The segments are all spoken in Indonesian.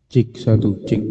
Cik satu cik.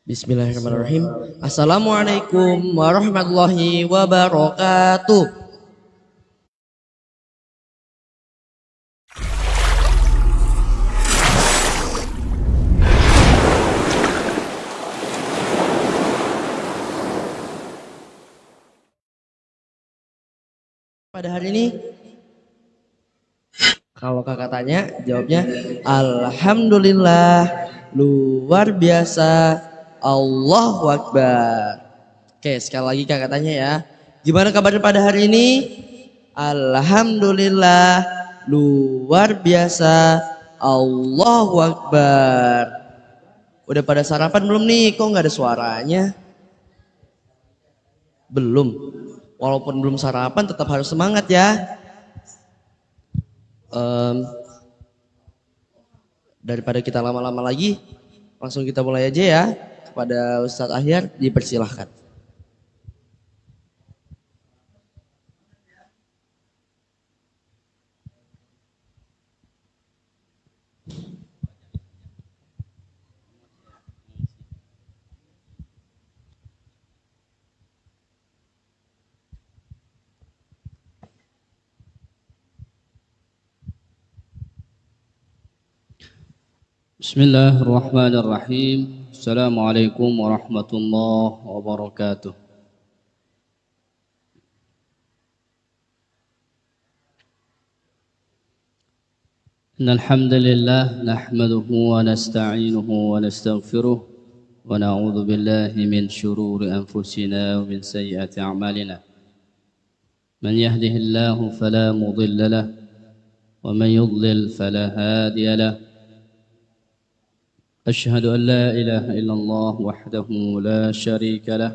Bismillahirrahmanirrahim. Assalamualaikum warahmatullahi wabarakatuh. Pada hari ini, kalau kakak tanya, jawabnya Alhamdulillah, luar biasa, Allahu Akbar. Oke, sekali lagi kakak tanya ya. Gimana kabarnya pada hari ini? Alhamdulillah, luar biasa, Allahu Akbar. Udah pada sarapan belum nih? Kok nggak ada suaranya? Belum. Walaupun belum sarapan tetap harus semangat ya. Daripada kita lama-lama lagi, langsung kita mulai aja ya. Kepada Ustadz Ahyar dipersilahkan. Bismillahirrahmanirrahim. Assalamualaikum warahmatullahi wabarakatuh. Innal hamdalillah nahmaduhu wa nasta'inuhu wa nastaghfiruh wa na'udzu billahi min shururi anfusina wa min sayyiati a'malina. Man yahdihillahu fala mudilla lahu wa man yudlil fala hadiya lahu. أشهد أن لا إله إلا الله وحده لا شريك له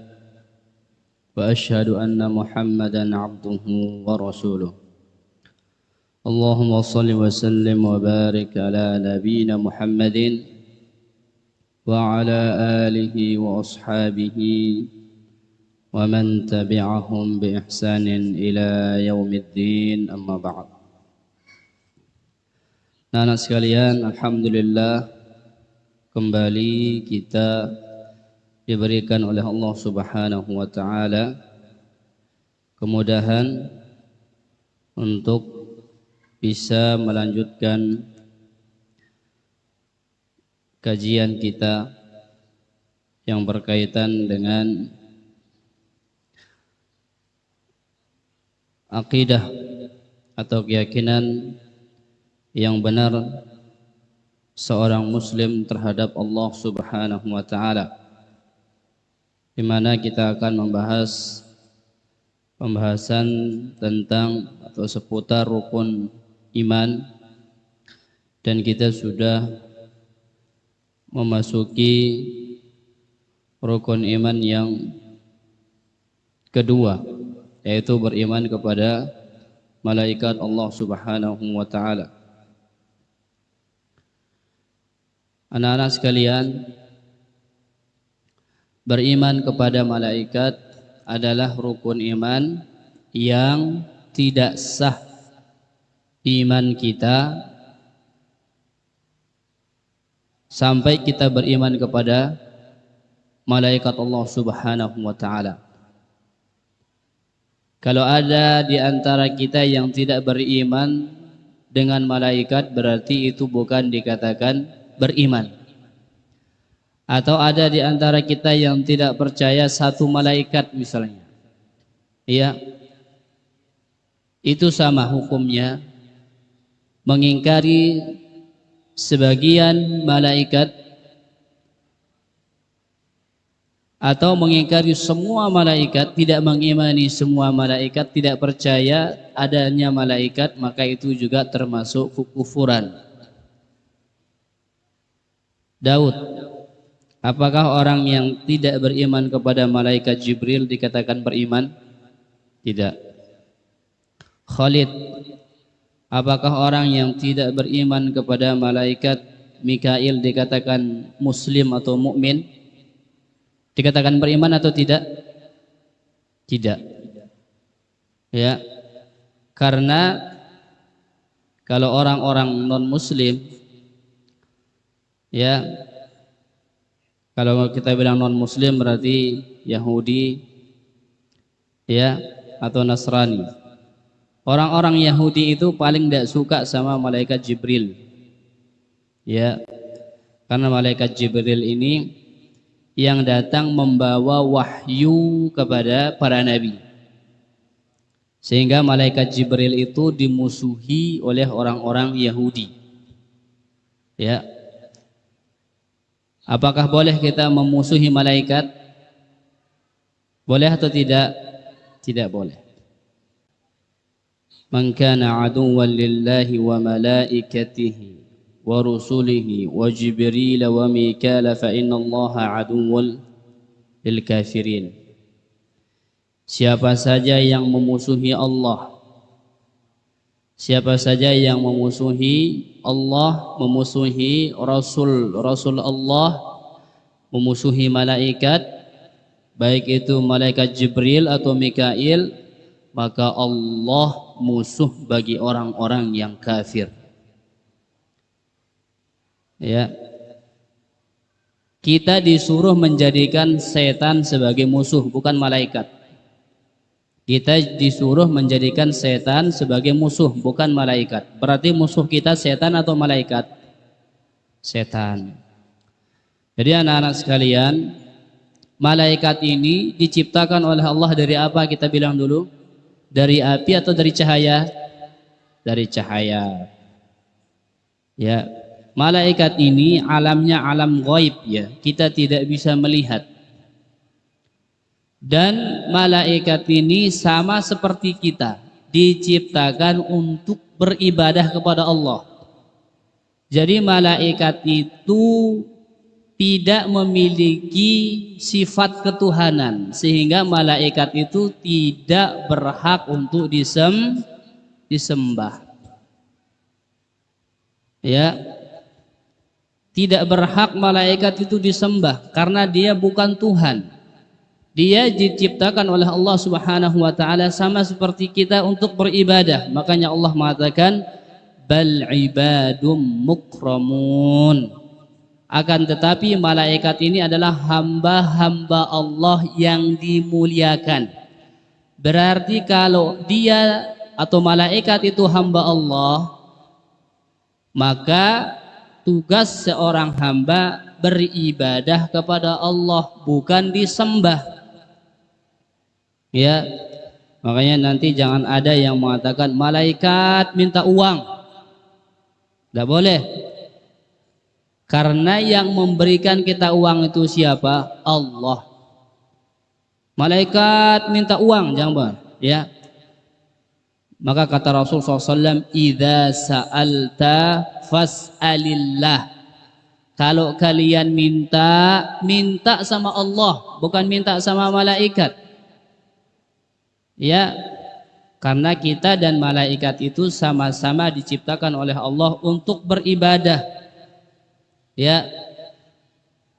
وأشهد أن محمدا عبده ورسوله اللهم صل وسلم وبارك على نبينا محمد وعلى آله وأصحابه ومن تبعهم بإحسان إلى يوم الدين أما بعد. Anak sekalian, alhamdulillah kembali kita diberikan oleh Allah Subhanahu wa taala kemudahan untuk bisa melanjutkan kajian kita yang berkaitan dengan akidah atau keyakinan yang benar seorang muslim terhadap Allah Subhanahu wa taala, di mana kita akan membahas pembahasan tentang atau seputar rukun iman, dan kita sudah memasuki rukun iman yang kedua, yaitu beriman kepada malaikat Allah Subhanahu wa taala. Anak-anak sekalian, beriman kepada malaikat adalah rukun iman yang tidak sah iman kita sampai kita beriman kepada malaikat Allah Subhanahu wa taala. Kalau ada di antara kita yang tidak beriman dengan malaikat, berarti itu bukan dikatakan beriman. Atau ada di antara kita yang tidak percaya satu malaikat misalnya, ya, itu sama hukumnya mengingkari sebagian malaikat atau mengingkari semua malaikat, tidak mengimani semua malaikat, tidak percaya adanya malaikat, maka itu juga termasuk kekufuran. Daud, apakah orang yang tidak beriman kepada malaikat Jibril dikatakan beriman? Tidak. Khalid, apakah orang yang tidak beriman kepada malaikat Mikail dikatakan muslim atau mukmin? Dikatakan beriman atau tidak? Tidak. Ya. Karena kalau orang-orang non muslim, ya, Kalau kita bilang non muslim berarti Yahudi ya atau Nasrani. Orang-orang Yahudi itu paling tidak suka sama malaikat Jibril. Ya, karena malaikat Jibril ini yang datang membawa wahyu kepada para nabi. Sehingga malaikat Jibril itu dimusuhi oleh orang-orang Yahudi. Ya. Apakah boleh kita memusuhi malaikat? Boleh atau tidak? Tidak boleh. Man kana aduwwan lillahi wa malaikatihi wa rusulihi wa Jibril wa Mikal fa innallaha aduwwun lil kafirin. Siapa saja yang memusuhi Allah, siapa saja yang memusuhi Allah, memusuhi Rasul Allah, memusuhi malaikat, baik itu malaikat Jibril atau Mikail, maka Allah musuh bagi orang-orang yang kafir. Ya. Kita disuruh menjadikan setan sebagai musuh, bukan malaikat. Kita disuruh menjadikan setan sebagai musuh, bukan malaikat. Berarti musuh kita setan atau malaikat? Setan. Jadi anak-anak sekalian, malaikat ini diciptakan oleh Allah dari apa? Kita bilang dulu. Dari api atau dari cahaya? Dari cahaya. Ya. Malaikat ini alamnya alam ghaib ya. Kita tidak bisa melihat. Dan malaikat ini sama seperti kita, diciptakan untuk beribadah kepada Allah. Jadi malaikat itu tidak memiliki sifat ketuhanan, sehingga malaikat itu tidak berhak untuk disembah. Ya. Tidak berhak malaikat itu disembah karena dia bukan Tuhan. Dia diciptakan oleh Allah Subhanahu wa taala sama seperti kita untuk beribadah. Makanya Allah mengatakan bal ibadum mukramun. Akan tetapi malaikat ini adalah hamba-hamba Allah yang dimuliakan. Berarti kalau dia atau malaikat itu hamba Allah, maka tugas seorang hamba beribadah kepada Allah, bukan disembah. Ya, makanya nanti jangan ada yang mengatakan malaikat minta uang. Tidak boleh. Karena yang memberikan kita uang itu siapa? Allah. Malaikat minta uang, jangan. Ya. Maka kata Rasul SAW, idza sa'alta fas'alillah. Kalau kalian minta sama Allah, bukan minta sama malaikat. Ya, karena kita dan malaikat itu sama-sama diciptakan oleh Allah untuk beribadah. Ya.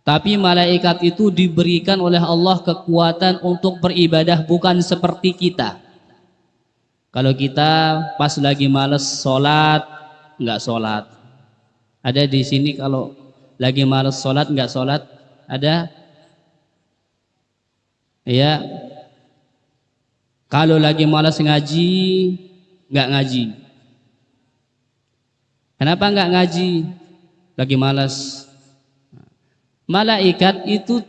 Tapi malaikat itu diberikan oleh Allah kekuatan untuk beribadah, bukan seperti kita. Kalau kita pas lagi males sholat, enggak sholat. Ada di sini kalau lagi males sholat, enggak sholat? Ada? Ya. Kalau lagi malas ngaji, enggak ngaji. Kenapa enggak ngaji? Lagi malas. Malaikat itu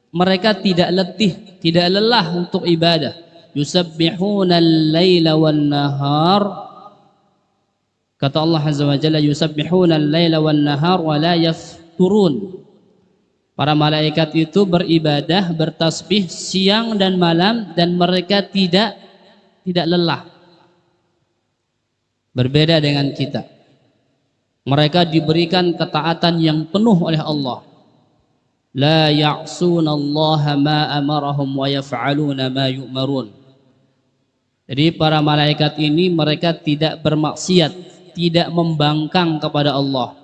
mereka tidak letih, tidak lelah untuk ibadah. Yusabbihuna al-laila wan-nahar. Kata Allah Azza wa Jalla, yusabbihuna al-laila wan-nahar wa la yafturun. Para malaikat itu beribadah, bertasbih siang dan malam, dan mereka tidak lelah. Berbeda dengan kita. Mereka diberikan ketaatan yang penuh oleh Allah. La ya'sunallaha ma amarahum wa yaf'aluna ma yu'marun. Jadi para malaikat ini mereka tidak bermaksiat, tidak membangkang kepada Allah.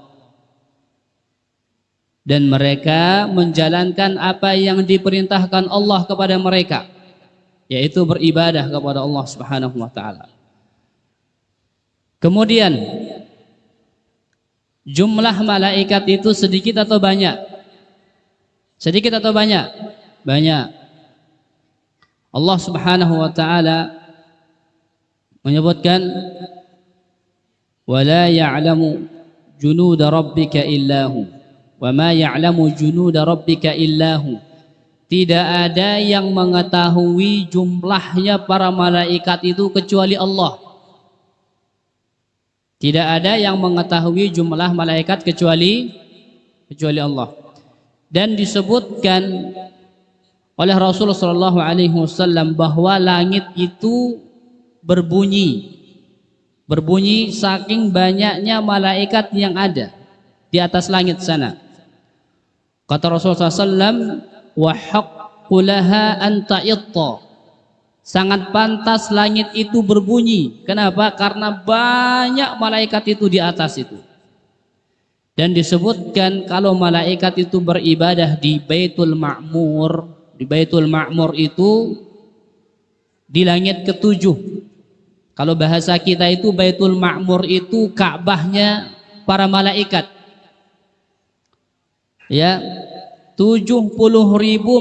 Dan mereka menjalankan apa yang diperintahkan Allah kepada mereka, yaitu beribadah kepada Allah Subhanahu wa taala. Kemudian jumlah malaikat itu sedikit atau banyak? Sedikit atau banyak? Banyak. Allah Subhanahu wa taala menyebutkan wala ya'lamu junuda rabbika illahu wa ma ya'lamu junuda rabbika illahu. Tidak ada yang mengetahui jumlahnya para malaikat itu kecuali Allah. Tidak ada yang mengetahui jumlah malaikat kecuali Allah. Dan disebutkan oleh Rasulullah SAW bahwa langit itu berbunyi saking banyaknya malaikat yang ada di atas langit sana. Kata Rasulullah SAW, wa haqqu laha an ta'itta. Sangat pantas langit itu berbunyi. Kenapa? Karena banyak malaikat itu di atas itu. Dan disebutkan kalau malaikat itu beribadah di Baitul Ma'mur, di Baitul Ma'mur itu di langit ketujuh. Kalau bahasa kita itu Baitul Ma'mur itu Ka'bahnya para malaikat. Ya, 70.000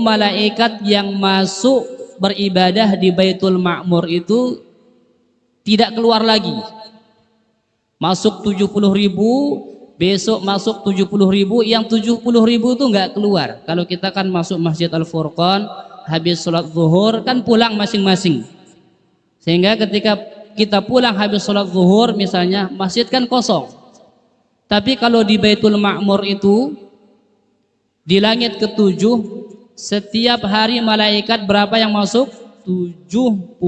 malaikat yang masuk beribadah di Baitul Ma'mur itu tidak keluar lagi. Masuk 70.000, besok masuk 70.000, yang 70.000 itu nggak keluar. Kalau kita kan masuk Masjid Al-Furqan, habis sholat zuhur kan pulang masing-masing. Sehingga ketika kita pulang habis sholat zuhur misalnya, masjid kan kosong. Tapi kalau di Baitul Ma'mur itu di langit ketujuh, setiap hari malaikat berapa yang masuk? 70.000.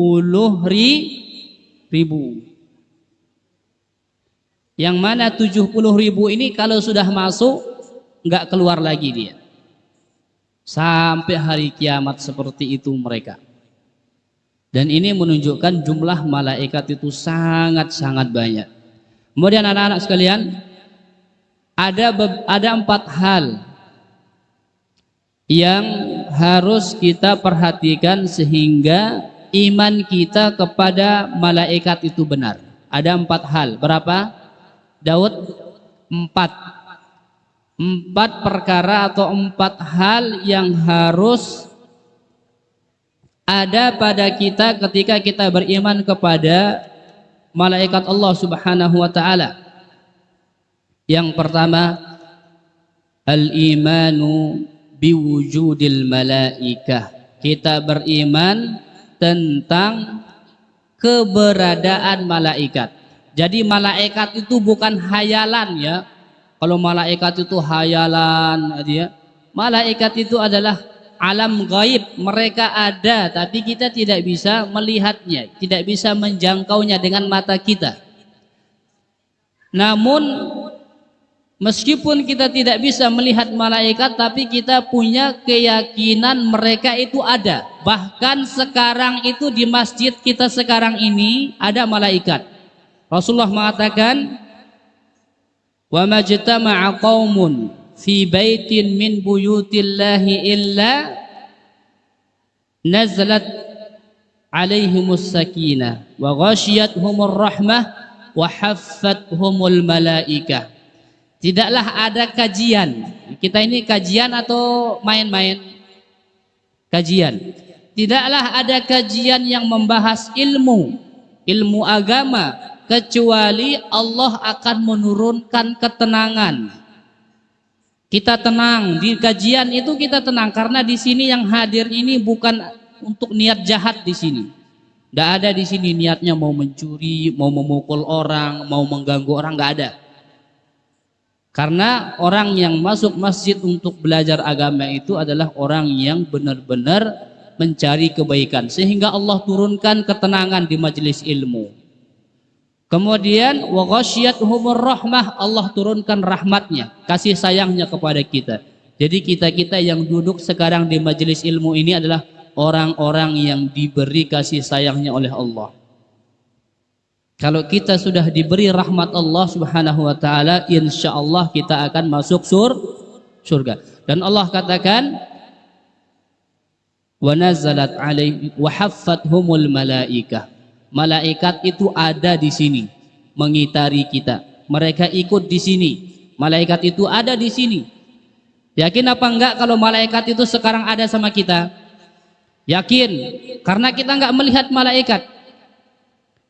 Yang mana 70.000 ini kalau sudah masuk nggak keluar lagi dia. Sampai hari kiamat seperti itu mereka. Dan ini menunjukkan jumlah malaikat itu sangat-sangat banyak. Kemudian anak-anak sekalian, ada 4 hal yang harus kita perhatikan sehingga iman kita kepada malaikat itu benar. Ada 4 hal. Berapa? Daud? 4 perkara atau 4 hal yang harus ada pada kita ketika kita beriman kepada malaikat Allah Subhanahu wa taala. Yang pertama, al-imanu biwujudil malaikah. Kita beriman tentang keberadaan malaikat. Jadi malaikat itu bukan hayalan ya. Kalau malaikat itu hayalan ya. Malaikat itu adalah alam gaib. Mereka ada tapi kita tidak bisa melihatnya, tidak bisa menjangkaunya dengan mata kita. Namun meskipun kita tidak bisa melihat malaikat, tapi kita punya keyakinan mereka itu ada. Bahkan sekarang itu di masjid kita sekarang ini ada malaikat. Rasulullah mengatakan, wa majtama'a qaumun fi baitin min buyutillahi illa nazalat alaihimus sakinah wa ghasyiyatuhumur rahmah wa haffathumul malaikah. Tidaklah ada kajian. Kita ini kajian atau main-main? Kajian. Tidaklah ada kajian yang membahas ilmu agama, kecuali Allah akan menurunkan ketenangan. Kita tenang di kajian itu, kita tenang karena di sini yang hadir ini bukan untuk niat jahat di sini. Tidak ada di sini niatnya mau mencuri, mau memukul orang, mau mengganggu orang, nggak ada. Karena orang yang masuk masjid untuk belajar agama itu adalah orang yang benar-benar mencari kebaikan, sehingga Allah turunkan ketenangan di majelis ilmu. Kemudian wa ghasyiyatuhumur rahmah, Allah turunkan rahmatnya, kasih sayangnya kepada kita. Jadi kita yang duduk sekarang di majelis ilmu ini adalah orang-orang yang diberi kasih sayangnya oleh Allah. Kalau kita sudah diberi rahmat Allah Subhanahu wa taala, insyaallah kita akan masuk surga. Dan Allah katakan, wa nazalat alaihi wa haffathumul malaikah. Malaikat itu ada di sini mengitari kita. Mereka ikut di sini. Malaikat itu ada di sini. Yakin apa enggak kalau malaikat itu sekarang ada sama kita? Yakin, karena kita enggak melihat malaikat.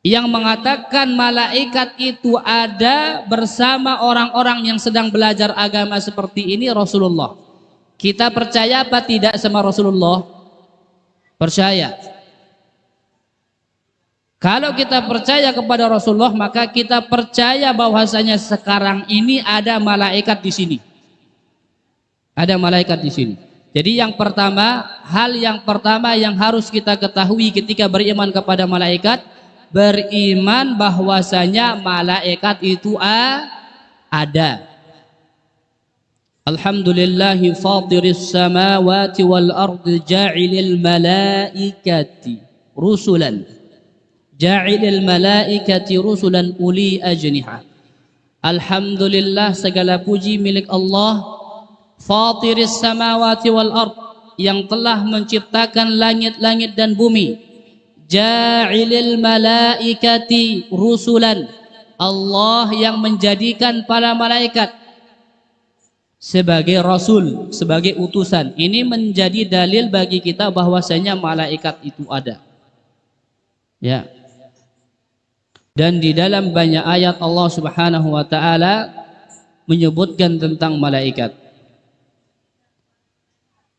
Yang mengatakan malaikat itu ada bersama orang-orang yang sedang belajar agama seperti ini Rasulullah. Kita percaya apa tidak sama Rasulullah? Percaya. Kalau kita percaya kepada Rasulullah, maka kita percaya bahwasanya sekarang ini ada malaikat di sini. Ada malaikat di sini. Jadi yang pertama, hal yang pertama yang harus kita ketahui ketika beriman kepada malaikat, beriman bahwasanya malaikat itu ada. Alhamdulillahi fatiris samawati wal ardi ja'ilil malaikati rusulan. Ja'ilil malaikati rusulan uli ajniha. Alhamdulillah, segala puji milik Allah, fatiris samawati wal ard, yang telah menciptakan langit-langit dan bumi. Ja'ilil malaikati rusulan, Allah yang menjadikan para malaikat sebagai rasul, sebagai utusan. Ini menjadi dalil bagi kita bahwasanya malaikat itu ada. Ya. Dan di dalam banyak ayat Allah Subhanahu wa taala menyebutkan tentang malaikat.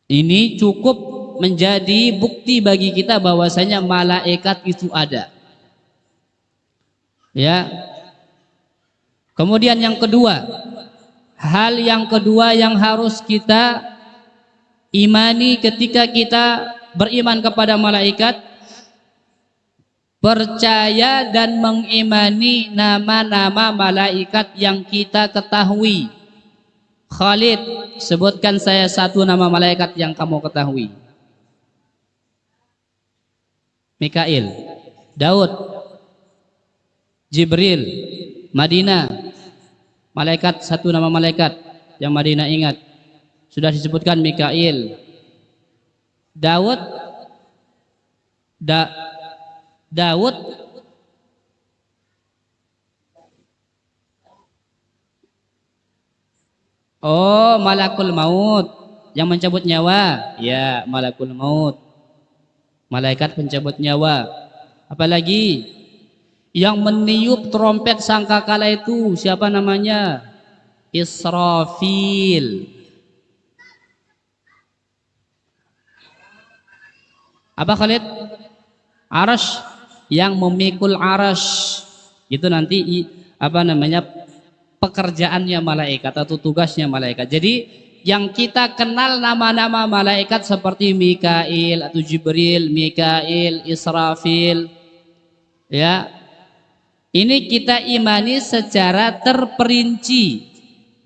Ini cukup menjadi bukti bagi kita bahwasanya malaikat itu ada. Ya. Kemudian yang kedua, hal yang kedua yang harus kita imani ketika kita beriman kepada malaikat, percaya dan mengimani nama-nama malaikat yang kita ketahui. Khalid, sebutkan saya satu nama malaikat yang kamu ketahui. Mikail, Daud, Jibril, Madinah. Malaikat, satu nama malaikat yang Madinah ingat. Sudah disebutkan Mikail. Daud, Daud oh, malakul maut yang mencabut nyawa. Ya, malakul maut, malaikat pencabut nyawa. Apalagi yang meniup trompet sangkakala itu siapa namanya? Israfil. Apa Khalid? Arash, yang memikul arash. Itu nanti apa namanya, pekerjaannya malaikat atau tugasnya malaikat. Jadi yang kita kenal nama-nama malaikat seperti Mikail atau Jibril, Mikail, Israfil, ya, ini kita imani secara terperinci.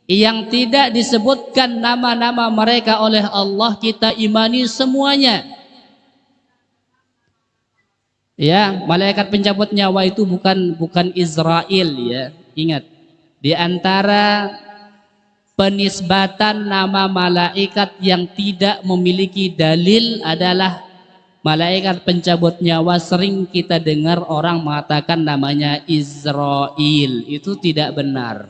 Yang tidak disebutkan nama-nama mereka oleh Allah, kita imani semuanya. Ya, malaikat pencabut nyawa itu bukan Israel, ya. Ingat, di antara penisbatan nama malaikat yang tidak memiliki dalil adalah malaikat pencabut nyawa. Sering kita dengar orang mengatakan namanya Israel. Itu tidak benar.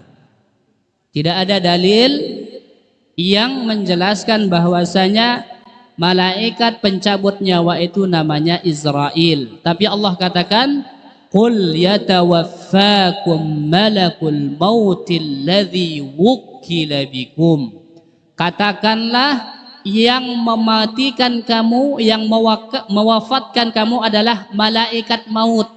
Tidak ada dalil yang menjelaskan bahwasanya malaikat pencabut nyawa itu namanya Israel. Tapi Allah katakan, qul yatawaffakum malakul mautil ladzi wukkila bikum. Katakanlah, yang mematikan kamu, yang mewafatkan kamu adalah malaikat maut.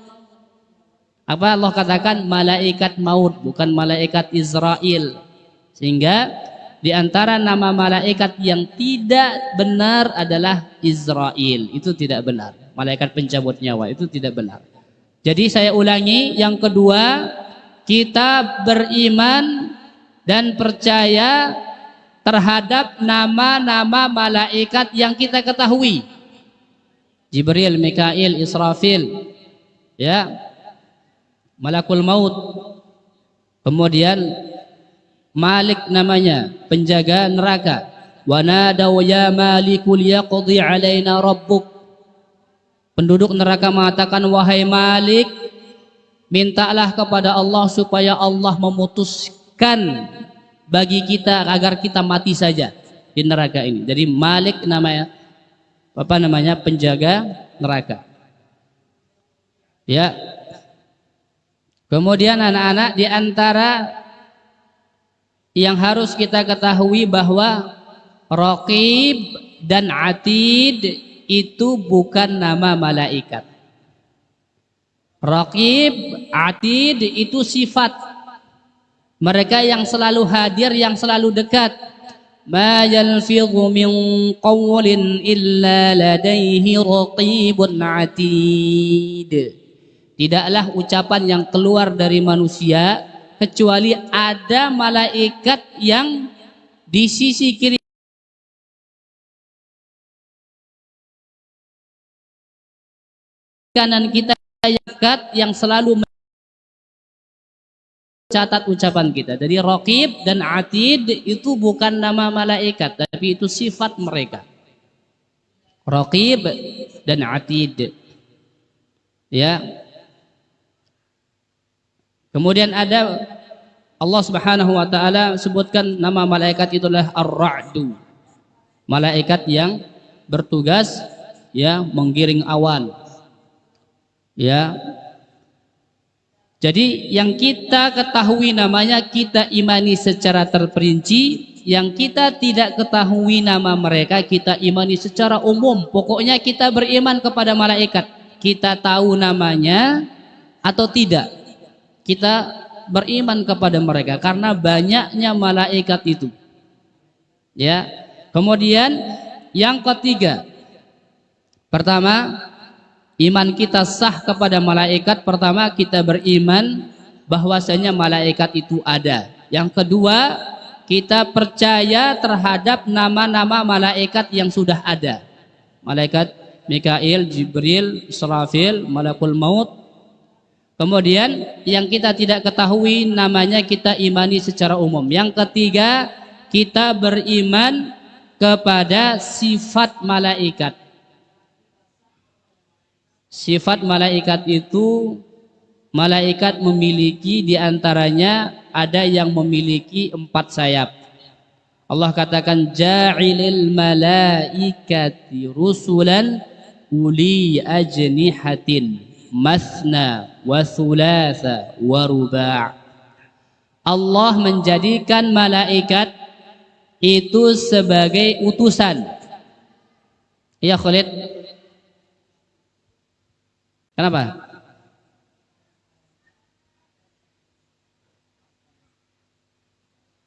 Apa Allah katakan? Malaikat maut, bukan malaikat Israel. Sehingga di antara nama malaikat yang tidak benar adalah Israel. Itu tidak benar. Malaikat pencabut nyawa itu tidak benar. Jadi saya ulangi, yang kedua, kita beriman dan percaya terhadap nama-nama malaikat yang kita ketahui. Jibril, Mikail, Israfil, ya, malakul maut. Kemudian Malik namanya, penjaga neraka. Wa nadaw ya malikul yaqdi alaina rabbuk. Penduduk neraka mengatakan, wahai Malik, mintalah kepada Allah supaya Allah memutuskan bagi kita agar kita mati saja. di neraka ini. Jadi Malik namanya penjaga neraka. Ya. Kemudian anak-anak, di antara yang harus kita ketahui bahwa Raqib dan Atid itu bukan nama malaikat. Raqib, Atid itu sifat mereka yang selalu hadir, yang selalu dekat. Ma yalfidhu min qawlin illa ladaihi raqibun atid. Tidaklah ucapan yang keluar dari manusia kecuali ada malaikat yang di sisi kiri kanan kita yang selalu mencatat ucapan kita. Jadi Raqib dan Atid itu bukan nama malaikat, tapi itu sifat mereka. Raqib dan Atid. Ya. Kemudian ada Allah Subhanahu wa taala sebutkan nama malaikat itulah Ar-Ra'du. Malaikat yang bertugas ya menggiring awan. Ya. Jadi yang kita ketahui namanya kita imani secara terperinci, yang kita tidak ketahui nama mereka kita imani secara umum. Pokoknya kita beriman kepada malaikat. Kita tahu namanya atau tidak, kita beriman kepada mereka karena banyaknya malaikat itu. Ya. Kemudian yang ketiga, pertama, iman kita sah kepada malaikat. Pertama, kita beriman bahwasanya malaikat itu ada. Yang kedua, kita percaya terhadap nama-nama malaikat yang sudah ada. Malaikat Mikail, Jibril, Israfil, Malakul Maut. Kemudian yang kita tidak ketahui namanya kita imani secara umum. Yang ketiga, kita beriman kepada sifat malaikat. Sifat malaikat itu, malaikat memiliki diantaranya ada yang memiliki 4 sayap. Allah katakan ja'ilil malaikati rusulan uli ajnihatin masna wa thulatha wa ruba'. Allah menjadikan malaikat itu sebagai utusan. Ya Khalid. Kenapa?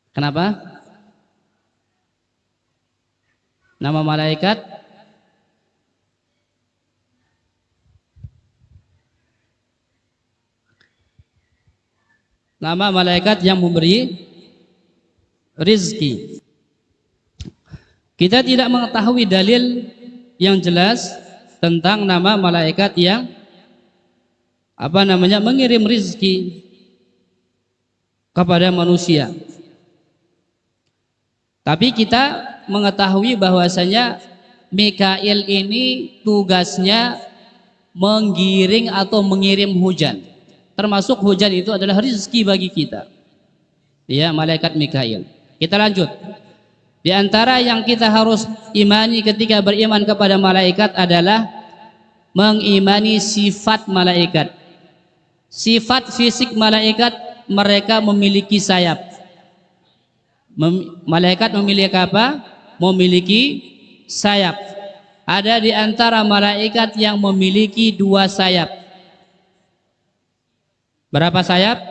Kenapa? Nama malaikat yang memberi rizki. Kita tidak mengetahui dalil yang jelas tentang nama malaikat yang mengirim rizki kepada manusia. Tapi kita mengetahui bahwasanya Mikail ini tugasnya menggiring atau mengirim hujan. Termasuk hujan itu adalah rizki bagi kita. Ya, malaikat Mikail. Kita lanjut. Di antara yang kita harus imani ketika beriman kepada malaikat adalah mengimani sifat malaikat. Sifat fisik malaikat, mereka memiliki sayap. Malaikat memiliki apa? Memiliki sayap. Ada di antara malaikat yang memiliki 2 sayap. Berapa sayap?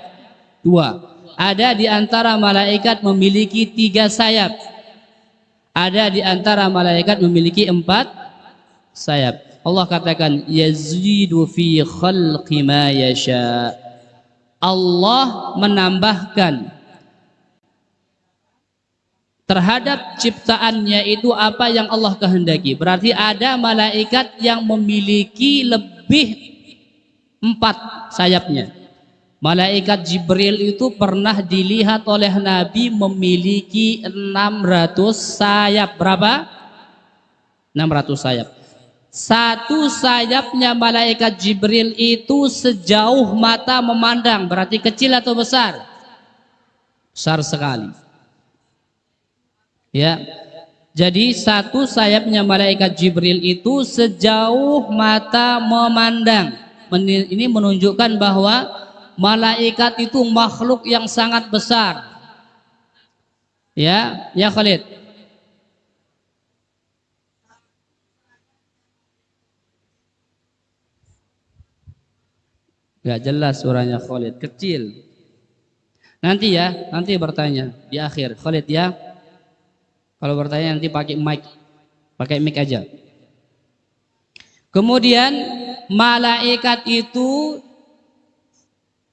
2. Ada di antara malaikat memiliki 3 sayap. Ada di antara malaikat memiliki 4 sayap. Allah katakan yazidu fi khalqi ma yasha. Allah menambahkan terhadap ciptaannya itu apa yang Allah kehendaki. Berarti ada malaikat yang memiliki lebih 4 sayapnya. Malaikat Jibril itu pernah dilihat oleh Nabi memiliki 600 sayap. Berapa? 600 sayap. Satu sayapnya malaikat Jibril itu sejauh mata memandang. Berarti kecil atau besar? Besar sekali. Ya. Jadi satu sayapnya malaikat Jibril itu sejauh mata memandang. Ini menunjukkan bahwa malaikat itu makhluk yang sangat besar. Ya, ya Khalid. Gak jelas suaranya Khalid, kecil. Nanti ya, nanti bertanya di akhir. Khalid ya. Kalau bertanya nanti pakai mic aja. Kemudian malaikat itu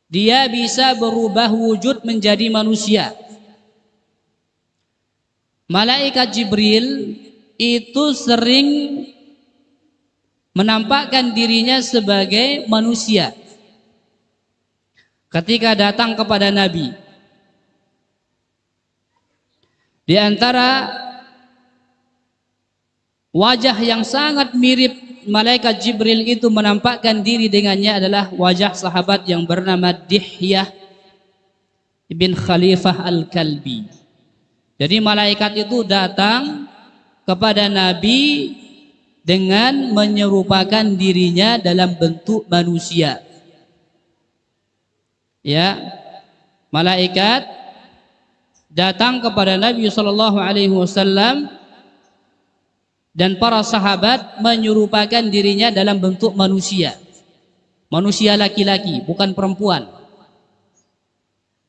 dia bisa berubah wujud menjadi manusia. Malaikat Jibril itu sering menampakkan dirinya sebagai manusia ketika datang kepada Nabi. Di antara wajah yang sangat mirip malaikat Jibril itu menampakkan diri dengannya adalah wajah sahabat yang bernama Dihyah bin Khalifah Al-Kalbi. Jadi malaikat itu datang kepada Nabi dengan menyerupakan dirinya dalam bentuk manusia. Ya, malaikat datang kepada Nabi SAW dan para sahabat menyerupakan dirinya dalam bentuk manusia. Manusia laki-laki, bukan perempuan.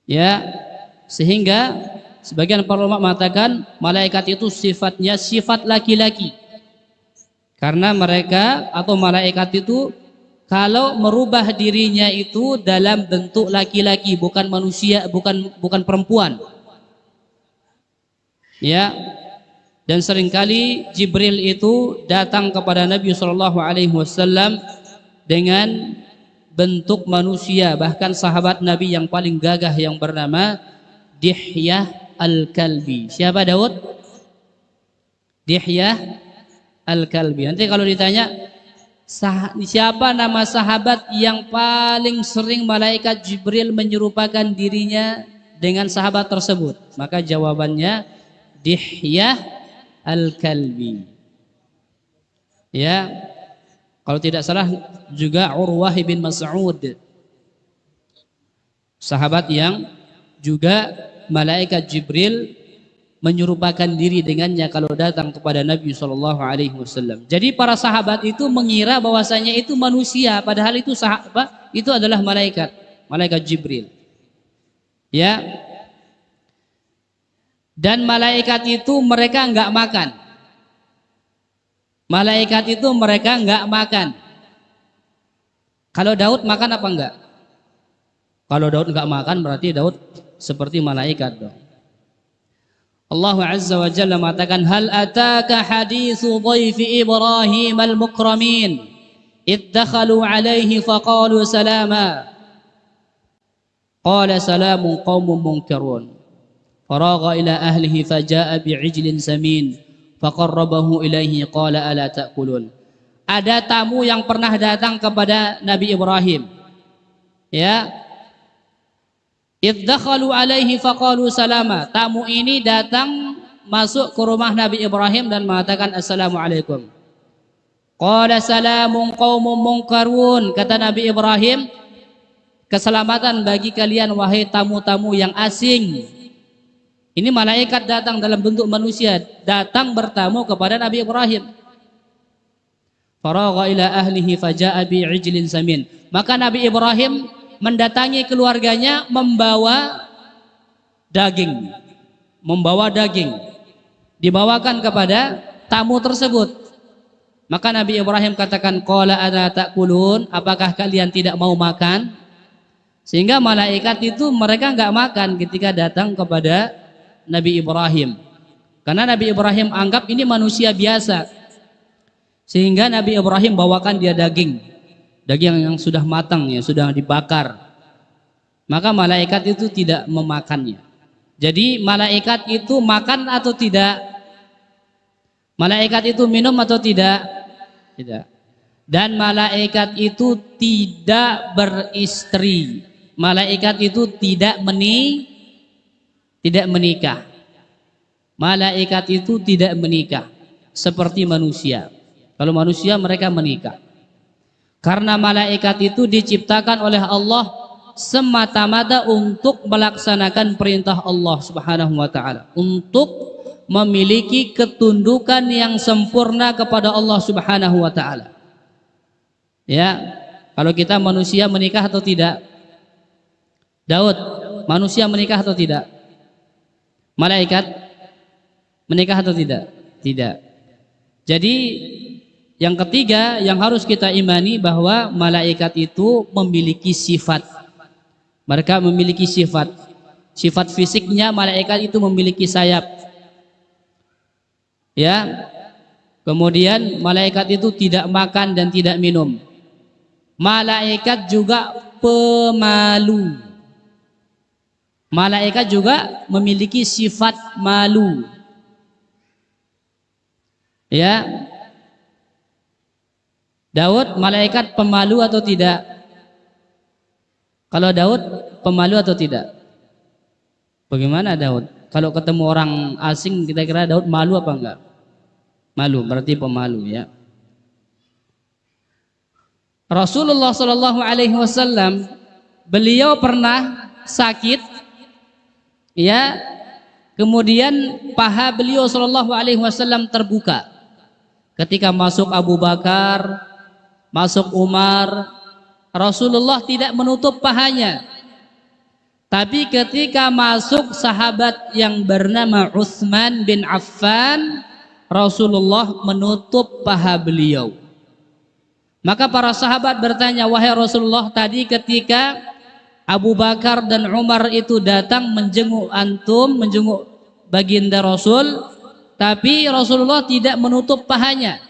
Ya, sehingga sebagian para ulama mengatakan malaikat itu sifatnya sifat laki-laki. Karena mereka atau malaikat itu kalau merubah dirinya itu dalam bentuk laki-laki, bukan manusia, bukan perempuan. Ya, dan seringkali Jibril itu datang kepada Nabi SAW dengan bentuk manusia. Bahkan sahabat Nabi yang paling gagah yang bernama Dihyah Al-Kalbi. Siapa Daud? Dihyah Al-Kalbi. Nanti kalau ditanya siapa nama sahabat yang paling sering malaikat Jibril menyerupakan dirinya dengan sahabat tersebut, maka jawabannya Dihyah Al-Kalbi. Ya, kalau tidak salah juga Urwah bin Mas'ud, sahabat yang juga malaikat Jibril menyerupakan diri dengannya kalau datang kepada Nabi SAW. Jadi para sahabat itu mengira bahwasanya itu manusia, padahal itu sahabat, itu adalah malaikat Jibril. Ya. Dan malaikat itu mereka enggak makan. Malaikat itu mereka enggak makan. Kalau Daud makan apa enggak? Kalau Daud enggak makan berarti Daud seperti malaikat dong. Allah Azza wa Jalla mengatakan, hal ataka hadithu dhaifi Ibrahim al-mukramin idh dakhalu alaihi faqalu salama qala salamun qaumun munkarun faragha ila ahlihi faja'a bi'ijlin samin faqarrabahu ilaihi qala ala ta'kulun. Ada tamu yang pernah datang kepada Nabi Ibrahim, ya, iddakhalu alaihi faqalu salama. Tamu ini datang masuk ke rumah Nabi Ibrahim dan mengatakan assalamualaikum. Qala salamun qaumun munkarun. Kata Nabi Ibrahim, keselamatan bagi kalian wahai tamu-tamu yang asing. Ini malaikat datang dalam bentuk manusia, datang bertamu kepada Nabi Ibrahim. Faragha ila ahlihi faja'a bi'ijlin samin. Maka Nabi Ibrahim mendatangi keluarganya membawa daging. Dibawakan kepada tamu tersebut. Maka Nabi Ibrahim katakan, qala ala ta'kulun, apakah kalian tidak mau makan? Sehingga malaikat itu mereka enggak makan ketika datang kepada Nabi Ibrahim. Karena Nabi Ibrahim anggap ini manusia biasa. Sehingga Nabi Ibrahim bawakan dia daging yang sudah matang, ya, sudah dibakar. Maka malaikat itu tidak memakannya. Jadi malaikat itu makan atau tidak? Malaikat itu minum atau tidak? Tidak. Dan malaikat itu tidak beristri. Malaikat itu tidak menikah. Malaikat itu tidak menikah seperti manusia. Kalau manusia mereka menikah. Karena malaikat itu diciptakan oleh Allah semata-mata untuk melaksanakan perintah Allah Subhanahu wa taala, untuk memiliki ketundukan yang sempurna kepada Allah Subhanahu wa taala. Ya, kalau kita manusia menikah atau tidak? Daud, manusia menikah atau tidak? Malaikat menikah atau tidak? Tidak. Jadi yang ketiga yang harus kita imani bahwa malaikat itu memiliki sifat. Mereka memiliki sifat. Sifat fisiknya malaikat itu memiliki sayap. Ya. Kemudian malaikat itu tidak makan dan tidak minum. Malaikat juga pemalu. Malaikat juga memiliki sifat malu. Ya. Daud malaikat pemalu atau tidak? Kalau Daud pemalu atau tidak? Bagaimana Daud? Kalau ketemu orang asing kita kira Daud malu apa enggak? Malu, berarti pemalu ya. Rasulullah Shallallahu Alaihi Wasallam beliau pernah sakit, ya. Kemudian paha beliau Shallallahu Alaihi Wasallam terbuka. Ketika masuk Abu Bakar, masuk Umar, Rasulullah tidak menutup pahanya. Tapi ketika masuk sahabat yang bernama Utsman bin Affan, Rasulullah menutup paha beliau. Maka para sahabat bertanya, wahai Rasulullah, tadi ketika Abu Bakar dan Umar itu datang menjenguk antum, menjenguk baginda Rasul, tapi Rasulullah tidak menutup pahanya.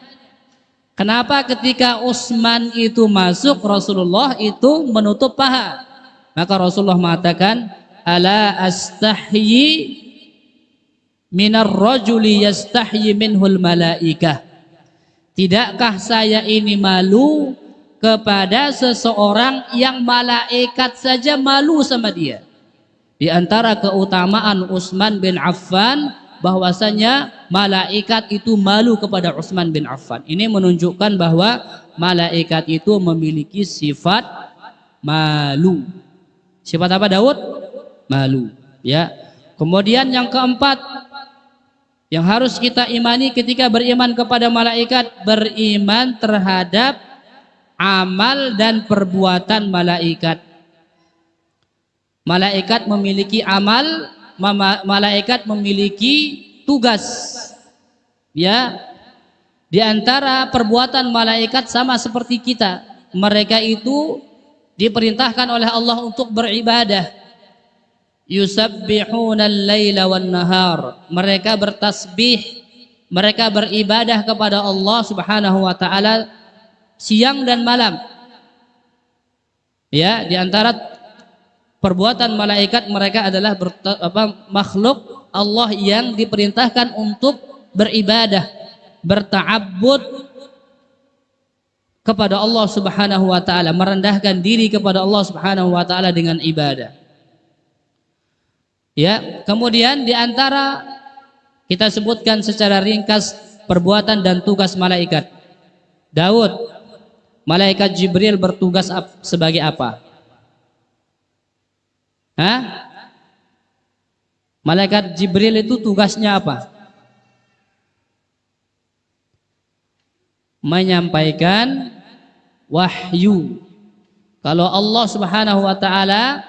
Kenapa ketika Utsman itu masuk Rasulullah itu menutup paha? Maka Rasulullah mengatakan, ala astahyi minar rajuli yastahyi minhul malaikah. Tidakkah saya ini malu kepada seseorang yang malaikat saja malu sama dia? Di antara keutamaan Utsman bin Affan bahwasanya malaikat itu malu kepada Utsman bin Affan. Ini menunjukkan bahwa malaikat itu memiliki sifat malu. Sifat apa Daud? Malu, ya. Kemudian yang keempat yang harus kita imani ketika beriman kepada malaikat, beriman terhadap amal dan perbuatan malaikat. Malaikat memiliki amal, malaikat memiliki tugas. Ya. Di antara perbuatan malaikat sama seperti kita. Mereka itu diperintahkan oleh Allah untuk beribadah. Yusabbihuna al-laila wan nahar. Mereka bertasbih, mereka beribadah kepada Allah Subhanahu wa taala siang dan malam. Ya, di antara perbuatan malaikat mereka adalah makhluk Allah yang diperintahkan untuk beribadah, berta'abbud kepada Allah Subhanahu wa taala, merendahkan diri kepada Allah Subhanahu wa taala dengan ibadah. Ya, kemudian di antara kita sebutkan secara ringkas perbuatan dan tugas malaikat. Daud, malaikat Jibril bertugas sebagai apa? Hah? Malaikat Jibril itu tugasnya apa? Menyampaikan wahyu. Kalau Allah Subhanahu wa taala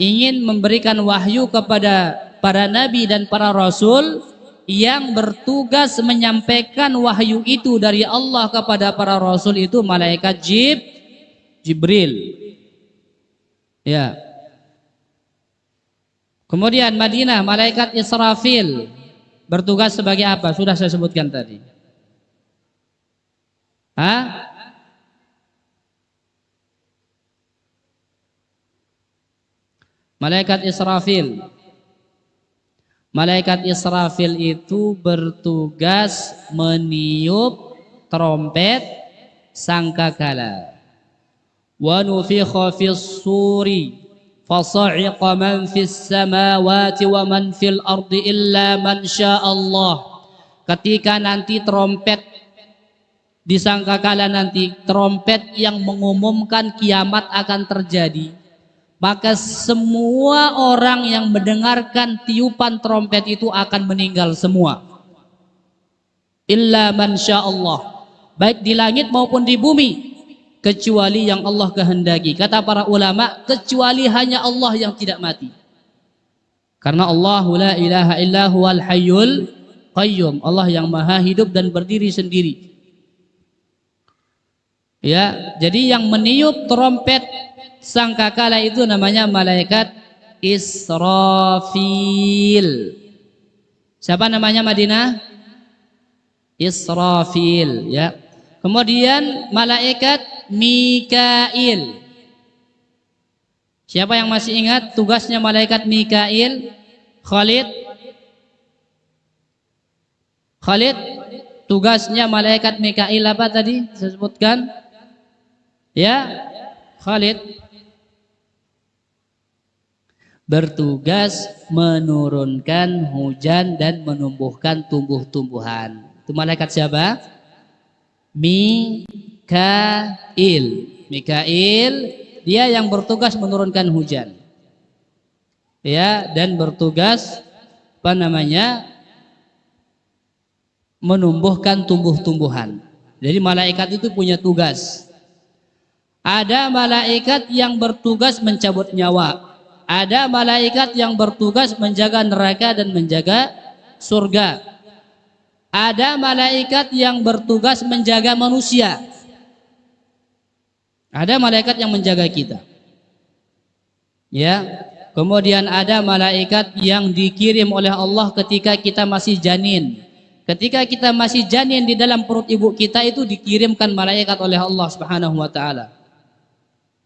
ingin memberikan wahyu kepada para nabi dan para rasul, yang bertugas menyampaikan wahyu itu dari Allah kepada para rasul itu malaikat Jibril. Ya. Kemudian Madinah, malaikat Israfil bertugas sebagai apa? Sudah saya sebutkan tadi. Hah? Malaikat Israfil. Malaikat Israfil itu bertugas meniup trompet sangkakala. Wa nufikha fis suri. fasa'iqa man fis samawati wa man fil ardi illa man sya'allah. Ketika nanti trompet disangkakala nanti trompet yang mengumumkan kiamat akan terjadi, maka semua orang yang mendengarkan tiupan trompet itu akan meninggal semua. Illa man sya'allah, baik di langit maupun di bumi, kecuali yang Allah kehendaki. Kata para ulama, kecuali hanya Allah yang tidak mati. Karena Allah la ilaha illa huwal hayyul qayyum, Allah yang maha hidup dan berdiri sendiri. Ya, jadi yang meniup trompet sangkakala itu namanya malaikat Israfil. Siapa namanya Madinah? Israfil, ya. Kemudian malaikat Mikail. Siapa yang masih ingat tugasnya malaikat Mikail? Khalid? Khalid, tugasnya malaikat Mikail apa tadi saya sebutkan? Ya, Khalid bertugas menurunkan hujan dan menumbuhkan tumbuh-tumbuhan. Itu malaikat siapa? Mikail. Mikail, dia yang bertugas menurunkan hujan. Ya, dan bertugas menumbuhkan tumbuh-tumbuhan. Jadi malaikat itu punya tugas. Ada malaikat yang bertugas mencabut nyawa. Ada malaikat yang bertugas menjaga neraka dan menjaga surga. Ada malaikat yang bertugas menjaga manusia. Ada malaikat yang menjaga kita. Ya. Kemudian ada malaikat yang dikirim oleh Allah ketika kita masih janin. Ketika kita masih janin di dalam perut ibu kita itu dikirimkan malaikat oleh Allah Subhanahu wa taala.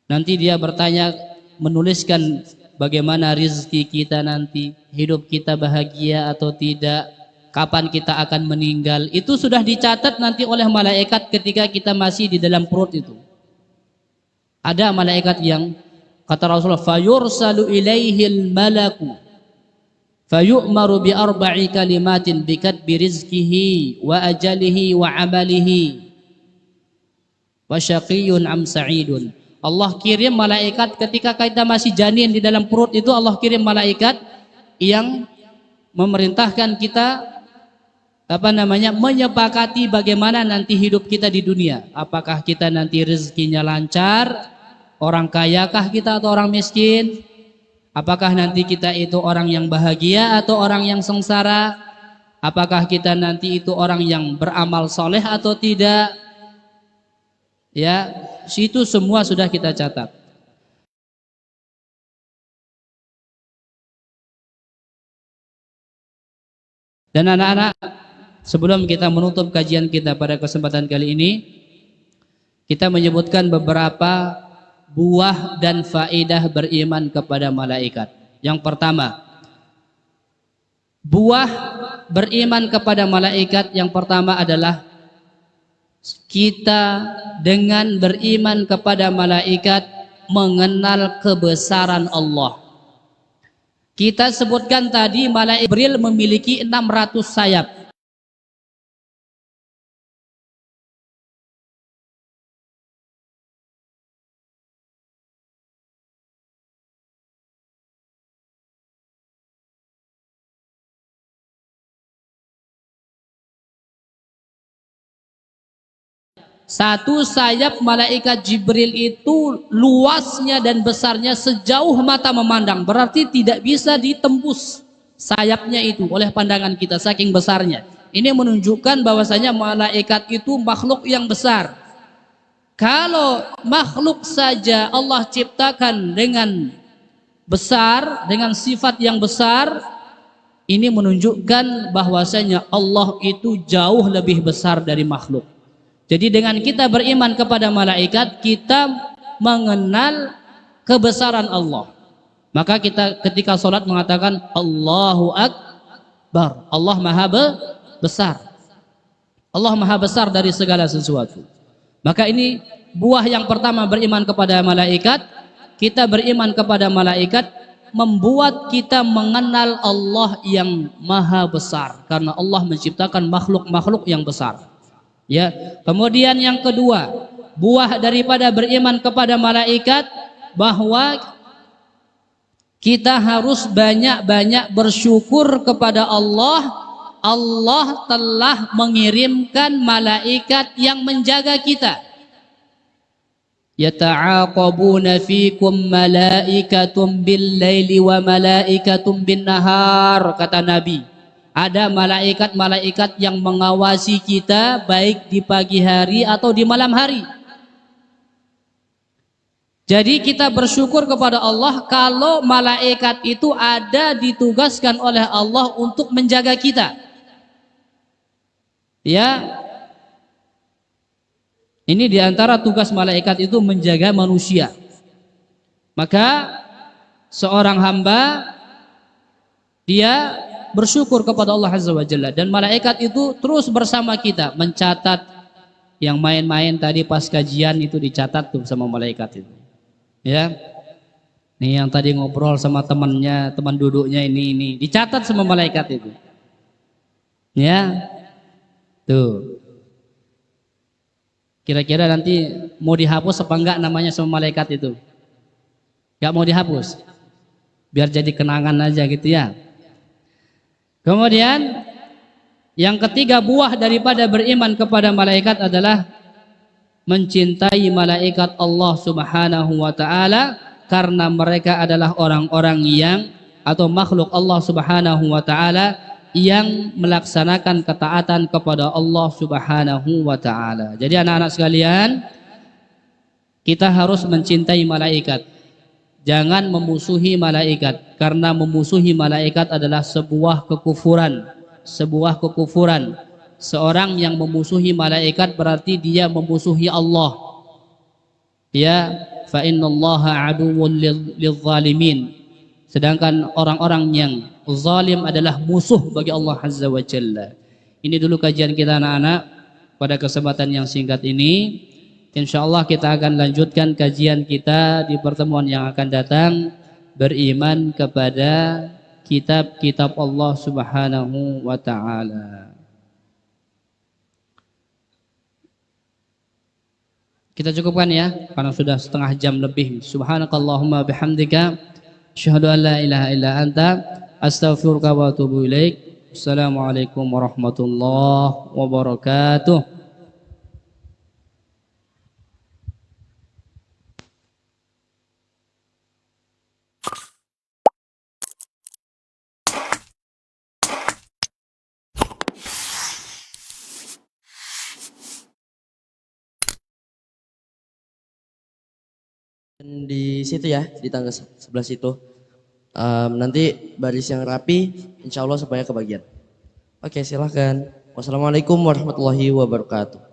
Nanti dia bertanya, menuliskan bagaimana rizki kita nanti, hidup kita bahagia atau tidak, kapan kita akan meninggal. Itu sudah dicatat nanti oleh malaikat ketika kita masih di dalam perut itu. Ada malaikat yang kata Rasulullah, fayursalu ilaihil malaku fayu'maru bi arba'i kalimatin bikatbi rizkihi wa ajalihi wa amalihi wa syaqiyyun am sa'idun. Allah kirim malaikat ketika kita masih janin di dalam perut itu, Allah kirim malaikat yang memerintahkan kita menyepakati bagaimana nanti hidup kita di dunia. Apakah kita nanti rezekinya lancar, orang kayakah kita atau orang miskin? Apakah nanti kita itu orang yang bahagia atau orang yang sengsara? Apakah kita nanti itu orang yang beramal soleh atau tidak? Ya, itu semua sudah kita catat. Dan anak-anak, sebelum kita menutup kajian kita pada kesempatan kali ini, kita menyebutkan beberapa buah dan faedah beriman kepada malaikat. Yang pertama, buah beriman kepada malaikat yang pertama adalah kita dengan beriman kepada malaikat mengenal kebesaran Allah. Kita sebutkan tadi malaikat Jibril memiliki 600 sayap. Satu sayap malaikat Jibril itu luasnya dan besarnya sejauh mata memandang. Berarti tidak bisa ditembus sayapnya itu oleh pandangan kita, saking besarnya. Ini menunjukkan bahwasanya malaikat itu makhluk yang besar. Kalau makhluk saja Allah ciptakan dengan besar, dengan sifat yang besar, ini menunjukkan bahwasanya Allah itu jauh lebih besar dari makhluk. Jadi dengan kita beriman kepada malaikat, kita mengenal kebesaran Allah. Maka kita ketika sholat mengatakan Allahu Akbar. Allah maha besar. Allah maha besar dari segala sesuatu. Maka ini buah yang pertama beriman kepada malaikat. kita beriman kepada malaikat membuat kita mengenal Allah yang maha besar, karena Allah menciptakan makhluk-makhluk yang besar. Ya, kemudian yang kedua, buah daripada beriman kepada malaikat bahwa kita harus banyak-banyak bersyukur kepada Allah. Allah telah mengirimkan malaikat yang menjaga kita. Yata'aqabuna fikum malaikatum bil laili wa malaikatum bin nahar, kata Nabi. Ada malaikat-malaikat yang mengawasi kita baik di pagi hari atau di malam hari. Jadi kita bersyukur kepada Allah kalau malaikat itu ada ditugaskan oleh Allah untuk menjaga kita. Ya, ini diantara tugas malaikat itu menjaga manusia. Maka seorang hamba dia bersyukur kepada Allah Azza wa Jalla, dan malaikat itu terus bersama kita mencatat. Yang main-main tadi pas kajian itu dicatat tuh sama malaikat itu. Ya, nih yang tadi ngobrol sama temannya, teman duduknya ini dicatat sama malaikat itu. Ya, tuh. Kira-kira nanti mau dihapus apa enggak namanya sama malaikat itu? Enggak mau dihapus, biar jadi kenangan aja gitu ya. Kemudian yang ketiga, buah daripada beriman kepada malaikat adalah mencintai malaikat Allah Subhanahu wa taala, karena mereka adalah orang-orang yang atau makhluk Allah Subhanahu wa taala yang melaksanakan ketaatan kepada Allah Subhanahu wa taala. Jadi anak-anak sekalian, kita harus mencintai malaikat. Jangan memusuhi malaikat, karena memusuhi malaikat adalah sebuah kekufuran. Sebuah kekufuran. Seorang yang memusuhi malaikat berarti dia memusuhi Allah. Ya, fa innallaha aduwwun lizzalimin. Sedangkan orang-orang yang zalim adalah musuh bagi Allah Azza wa Jalla. Ini dulu kajian kita anak-anak pada kesempatan yang singkat ini. Insyaallah kita akan lanjutkan kajian kita di pertemuan yang akan datang, beriman kepada kitab-kitab Allah Subhanahu wa taala. Kita cukupkan ya, karena sudah setengah jam lebih. Subhanakallahumma bihamdika asyhadu an la ilaha illa anta astaghfiruka wa atubu ilaik. Assalamualaikum warahmatullahi wabarakatuh. Di situ ya, di tangga sebelah situ. Nanti baris yang rapi, insya Allah supaya kebagian. Oke, silahkan. Wassalamualaikum warahmatullahi wabarakatuh.